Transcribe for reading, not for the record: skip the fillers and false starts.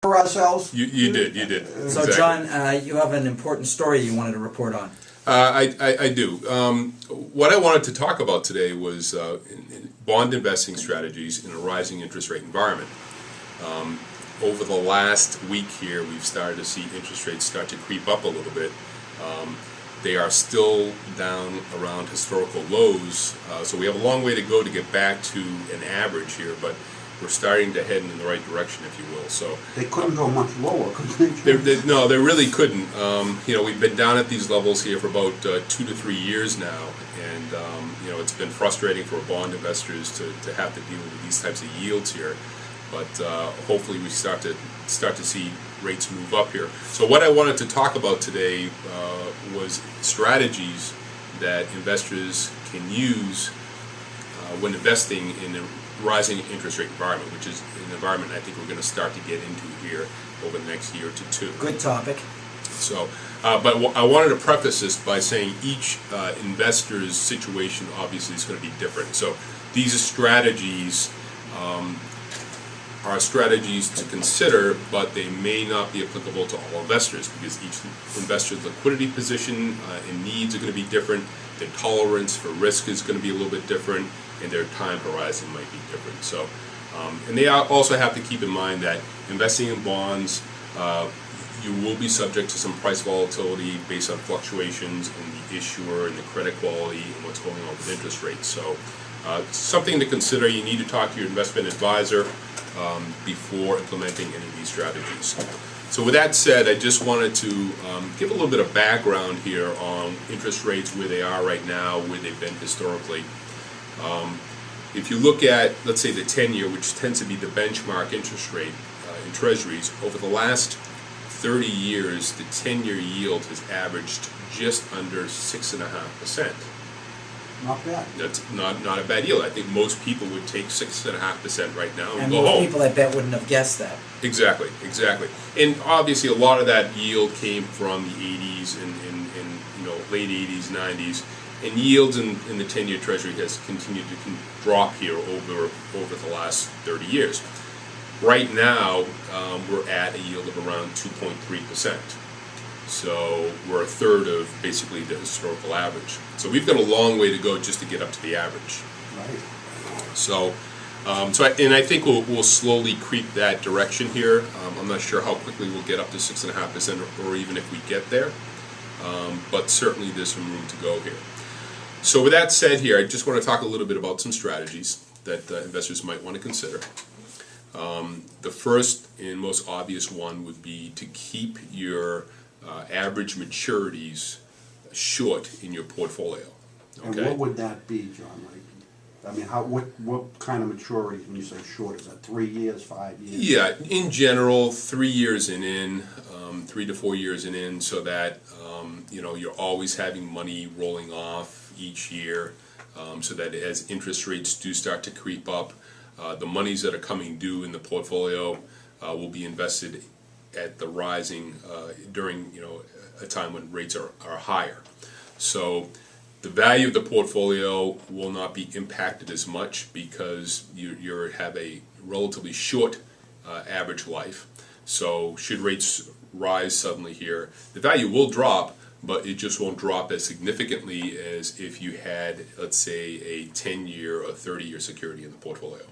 for ourselves. You did. So, exactly. John, you have an important story you wanted to report on. I do. What I wanted to talk about today was in bond investing strategies in a rising interest rate environment. Over the last week here, we've started to see interest rates start to creep up a little bit. They are still down around historical lows, so we have a long way to go to get back to an average here, but we're starting to head in the right direction, if you will. So They couldn't go much lower, could they? no, they really couldn't. We've been down at these levels here for about 2 to 3 years now, and it's been frustrating for bond investors to have to deal with these types of yields here. But hopefully we start to see rates move up here. So what I wanted to talk about today was strategies that investors can use when investing in a rising interest rate environment, which is an environment I think we're going to start to get into here over the next year to two. Good topic. So, but I wanted to preface this by saying each investor's situation obviously is going to be different. So these strategies are strategies to consider, but they may not be applicable to all investors because each investor's liquidity position and needs are going to be different. Their tolerance for risk is going to be a little bit different, and their time horizon might be different. So, and they also have to keep in mind that investing in bonds, you will be subject to some price volatility based on fluctuations in the issuer and the credit quality and what's going on with interest rates. So, something to consider. You need to talk to your investment advisor before implementing any of these strategies. So with that said, I just wanted to give a little bit of background here on interest rates, where they are right now, where they've been historically. If you look at, let's say, the 10-year, which tends to be the benchmark interest rate in treasuries, over the last 30 years, the 10-year yield has averaged just under 6.5%. Not bad. That's not a bad yield. I think most people would take 6.5% right now and go most home. people, I bet, wouldn't have guessed that. Exactly. And obviously, a lot of that yield came from the 80s and late 80s, 90s, and yields in the 10-year Treasury has continued to drop here over the last 30 years. Right now, we're at a yield of around 2.3%. So we're a third of basically the historical average. So we've got a long way to go just to get up to the average. Right. So, I think we'll slowly creep that direction here. I'm not sure how quickly we'll get up to 6.5%, or even if we get there. But certainly there's some room to go here. So with that said here, I just want to talk a little bit about some strategies that investors might want to consider. The first and most obvious one would be to keep your average maturities short in your portfolio. Okay? And what would that be, John? What kind of maturity when you say short? Is that 3 years, 5 years? Yeah, in general, 3 years and in, 3 to 4 years and in, so that you're always having money rolling off each year, so that as interest rates do start to creep up, the monies that are coming due in the portfolio will be invested at the rising during a time when rates are higher. So the value of the portfolio will not be impacted as much because you have a relatively short average life. So should rates rise suddenly here, the value will drop, but it just won't drop as significantly as if you had, let's say, a 10-year or 30-year security in the portfolio.